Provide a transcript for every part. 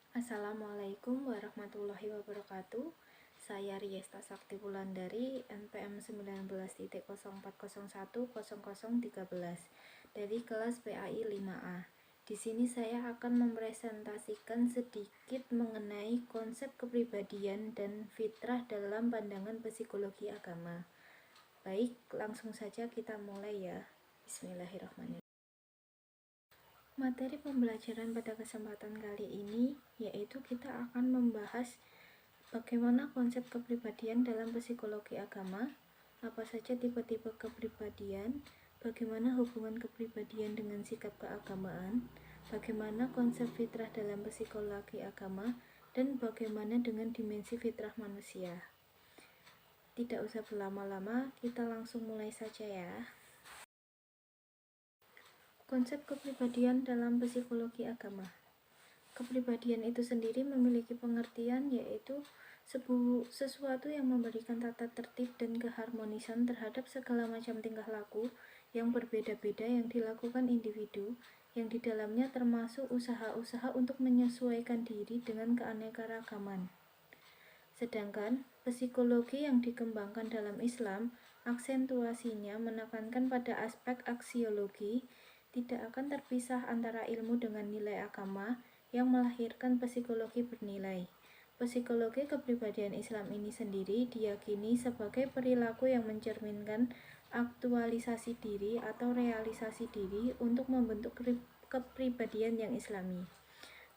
Assalamualaikum warahmatullahi wabarakatuh. Saya Riesta Sakti Wulandari, NPM 19.04010013 dari kelas PAI 5A. Di sini saya akan mempresentasikan sedikit mengenai konsep kepribadian dan fitrah dalam pandangan psikologi agama. Baik, langsung saja kita mulai ya. Bismillahirrahmanirrahim. Materi pembelajaran pada kesempatan kali ini yaitu kita akan membahas bagaimana konsep kepribadian dalam psikologi agama, apa saja tipe-tipe kepribadian, bagaimana hubungan kepribadian dengan sikap keagamaan, bagaimana konsep fitrah dalam psikologi agama, dan bagaimana dengan dimensi fitrah manusia. Tidak usah berlama-lama, kita langsung mulai saja ya. Konsep kepribadian dalam psikologi agama. Kepribadian itu sendiri memiliki pengertian yaitu sesuatu yang memberikan tata tertib dan keharmonisan terhadap segala macam tingkah laku yang berbeda-beda yang dilakukan individu, yang di dalamnya termasuk usaha-usaha untuk menyesuaikan diri dengan keanekaragaman. Sedangkan psikologi yang dikembangkan dalam Islam, aksentuasinya menekankan pada aspek aksiologi, tidak akan terpisah antara ilmu dengan nilai agama yang melahirkan psikologi bernilai. Psikologi kepribadian Islam ini sendiri diyakini sebagai perilaku yang mencerminkan aktualisasi diri atau realisasi diri untuk membentuk kepribadian yang islami.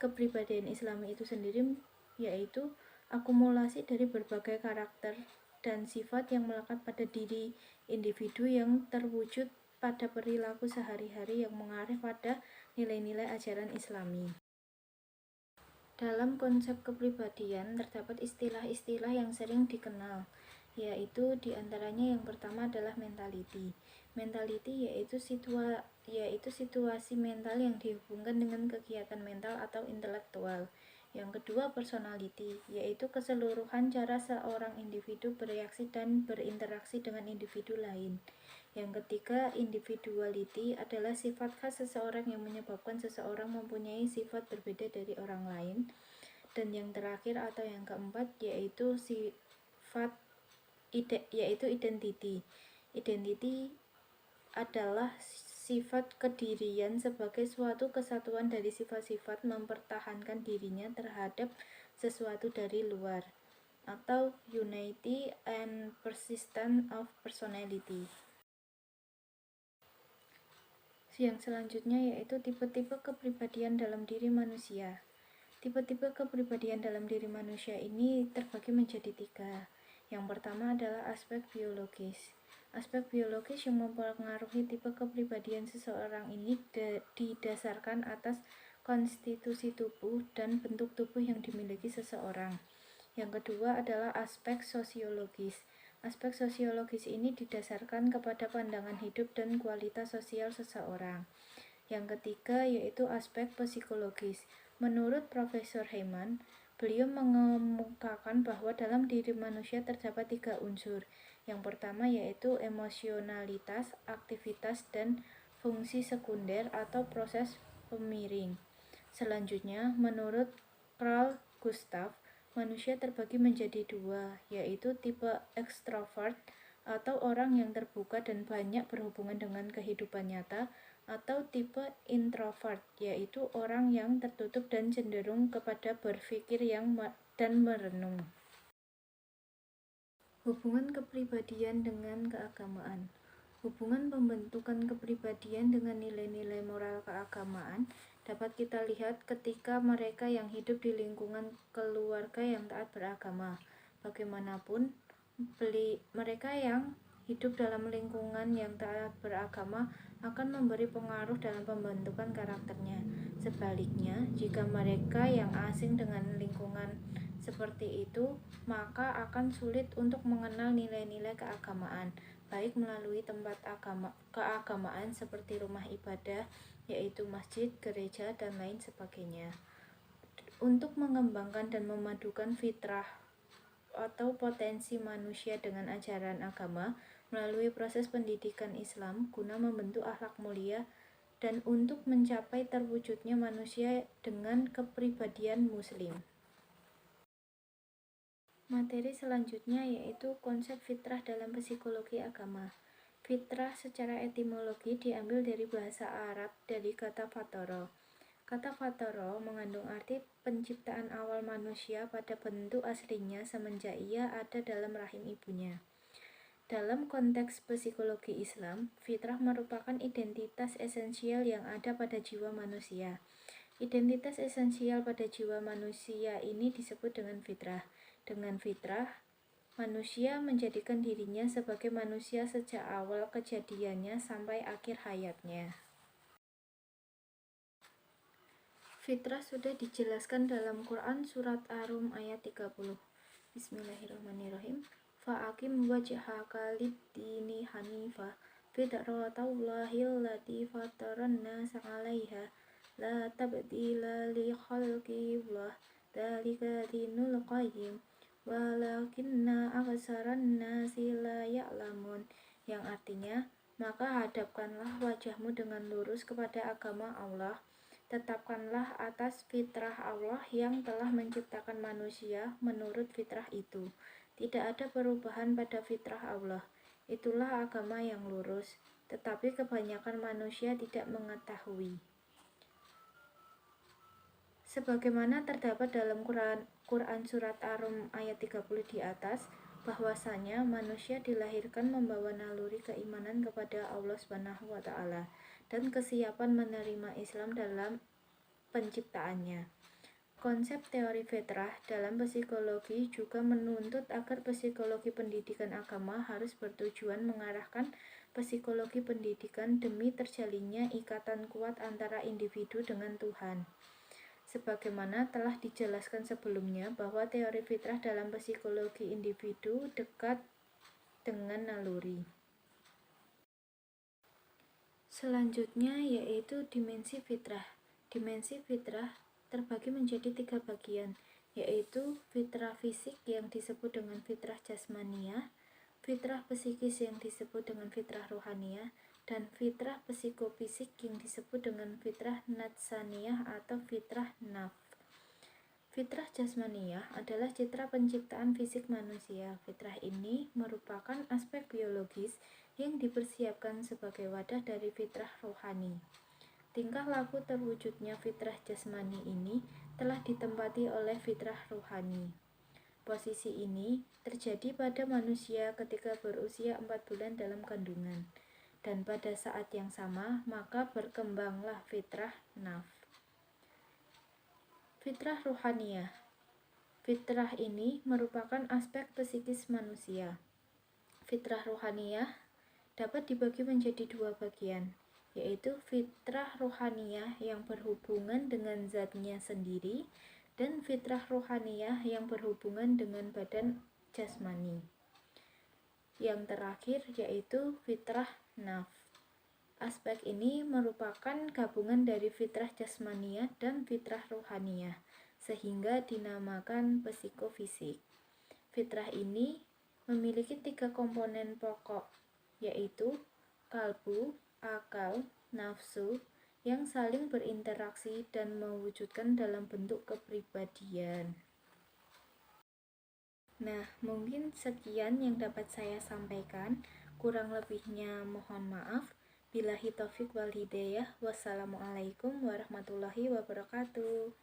Kepribadian islami itu sendiri yaitu akumulasi dari berbagai karakter dan sifat yang melekat pada diri individu yang terwujud pada perilaku sehari-hari yang mengarah pada nilai-nilai ajaran Islami. Dalam konsep kepribadian terdapat istilah-istilah yang sering dikenal, yaitu diantaranya yang pertama adalah mentality. Mentality yaitu situasi mental yang dihubungkan dengan kegiatan mental atau intelektual. Yang kedua personality, yaitu keseluruhan cara seorang individu bereaksi dan berinteraksi dengan individu lain. Yang ketiga, individuality adalah sifat khas seseorang yang menyebabkan seseorang mempunyai sifat berbeda dari orang lain. Dan yang terakhir atau yang keempat yaitu identity. Identity adalah sifat kedirian sebagai suatu kesatuan dari sifat-sifat mempertahankan dirinya terhadap sesuatu dari luar, atau unity and persistence of personality. Yang selanjutnya yaitu tipe-tipe kepribadian dalam diri manusia. Tipe-tipe kepribadian dalam diri manusia ini terbagi menjadi 3. Yang pertama adalah aspek biologis. Aspek biologis yang mempengaruhi tipe kepribadian seseorang ini didasarkan atas konstitusi tubuh dan bentuk tubuh yang dimiliki seseorang. Yang kedua adalah aspek sosiologis. Aspek sosiologis ini didasarkan kepada pandangan hidup dan kualitas sosial seseorang. Yang ketiga yaitu aspek psikologis. Menurut Profesor Heyman, beliau mengemukakan bahwa dalam diri manusia terdapat 3 unsur. Yang pertama yaitu emosionalitas, aktivitas, dan fungsi sekunder atau proses pemiring. Selanjutnya, menurut Carl Gustav, manusia terbagi menjadi 2, yaitu tipe ekstrovert atau orang yang terbuka dan banyak berhubungan dengan kehidupan nyata, atau tipe introvert, yaitu orang yang tertutup dan cenderung kepada berpikir dan merenung. Hubungan kepribadian dengan keagamaan. Hubungan pembentukan kepribadian dengan nilai-nilai moral keagamaan dapat kita lihat ketika mereka yang hidup di lingkungan keluarga yang taat beragama. Bagaimanapun, mereka yang hidup dalam lingkungan yang taat beragama akan memberi pengaruh dalam pembentukan karakternya. Sebaliknya, jika mereka yang asing dengan lingkungan seperti itu, maka akan sulit untuk mengenal nilai-nilai keagamaan, baik melalui tempat keagamaan seperti rumah ibadah, yaitu masjid, gereja, dan lain sebagainya. Untuk mengembangkan dan memadukan fitrah atau potensi manusia dengan ajaran agama melalui proses pendidikan Islam guna membentuk akhlak mulia dan untuk mencapai terwujudnya manusia dengan kepribadian muslim. Materi selanjutnya yaitu konsep fitrah dalam psikologi agama. Fitrah secara etimologi diambil dari bahasa Arab dari kata fatoro. Kata fatoro mengandung arti penciptaan awal manusia pada bentuk aslinya semenjak ia ada dalam rahim ibunya. Dalam konteks psikologi Islam, fitrah merupakan identitas esensial yang ada pada jiwa manusia. Identitas esensial pada jiwa manusia ini disebut dengan fitrah. Dengan fitrah, manusia menjadikan dirinya sebagai manusia sejak awal kejadiannya sampai akhir hayatnya. Fitrah sudah dijelaskan dalam Quran surat Ar-Rum ayat 30. Bismillahirrahmanirrahim. Fa'akim wajhaka lid-dini hanifah fitratallahi allati fataran nasa 'alaiha la tabdila li khalqillah dzalika dinul qayyim walakinna aksaran nasi la ya'lamun, yang artinya, maka hadapkanlah wajahmu dengan lurus kepada agama Allah, tetapkanlah atas fitrah Allah yang telah menciptakan manusia menurut fitrah itu. Tidak ada perubahan pada fitrah Allah. Itulah agama yang lurus, tetapi kebanyakan manusia tidak mengetahui. Sebagaimana terdapat dalam Quran surat Ar-Rum ayat 30 di atas, bahwasanya manusia dilahirkan membawa naluri keimanan kepada Allah Subhanahu wa taala dan kesiapan menerima Islam dalam penciptaannya. Konsep teori fitrah dalam psikologi juga menuntut agar psikologi pendidikan agama harus bertujuan mengarahkan psikologi pendidikan demi terjalinnya ikatan kuat antara individu dengan Tuhan. Sebagaimana telah dijelaskan sebelumnya bahwa teori fitrah dalam psikologi individu dekat dengan naluri. Selanjutnya yaitu dimensi fitrah. Dimensi fitrah terbagi menjadi 3 bagian, yaitu fitrah fisik yang disebut dengan fitrah jasmaniah, fitrah psikis yang disebut dengan fitrah rohaniah, dan fitrah psikofisik yang disebut dengan fitrah natsaniyah atau fitrah nafs. Fitrah jasmaniah adalah citra penciptaan fisik manusia. Fitrah ini merupakan aspek biologis yang dipersiapkan sebagai wadah dari fitrah rohani. Tingkah laku terwujudnya fitrah jasmani ini telah ditempati oleh fitrah rohani. Posisi ini terjadi pada manusia ketika berusia 4 bulan dalam kandungan. Dan pada saat yang sama, maka berkembanglah fitrah nafs. Fitrah rohaniah. Fitrah ini merupakan aspek psikis manusia. Fitrah rohaniah dapat dibagi menjadi 2 bagian, yaitu fitrah rohaniah yang berhubungan dengan zatnya sendiri dan fitrah rohaniah yang berhubungan dengan badan jasmani. Yang terakhir yaitu fitrah nafs. Aspek ini merupakan gabungan dari fitrah jasmaniah dan fitrah rohaniah, sehingga dinamakan psikofisik. Fitrah ini memiliki 3 komponen pokok, yaitu kalbu, akal, nafsu, yang saling berinteraksi dan mewujudkan dalam bentuk kepribadian. Nah, mungkin sekian yang dapat saya sampaikan. Kurang lebihnya mohon maaf. Billahi taufik wal hidayah. Wassalamualaikum warahmatullahi wabarakatuh.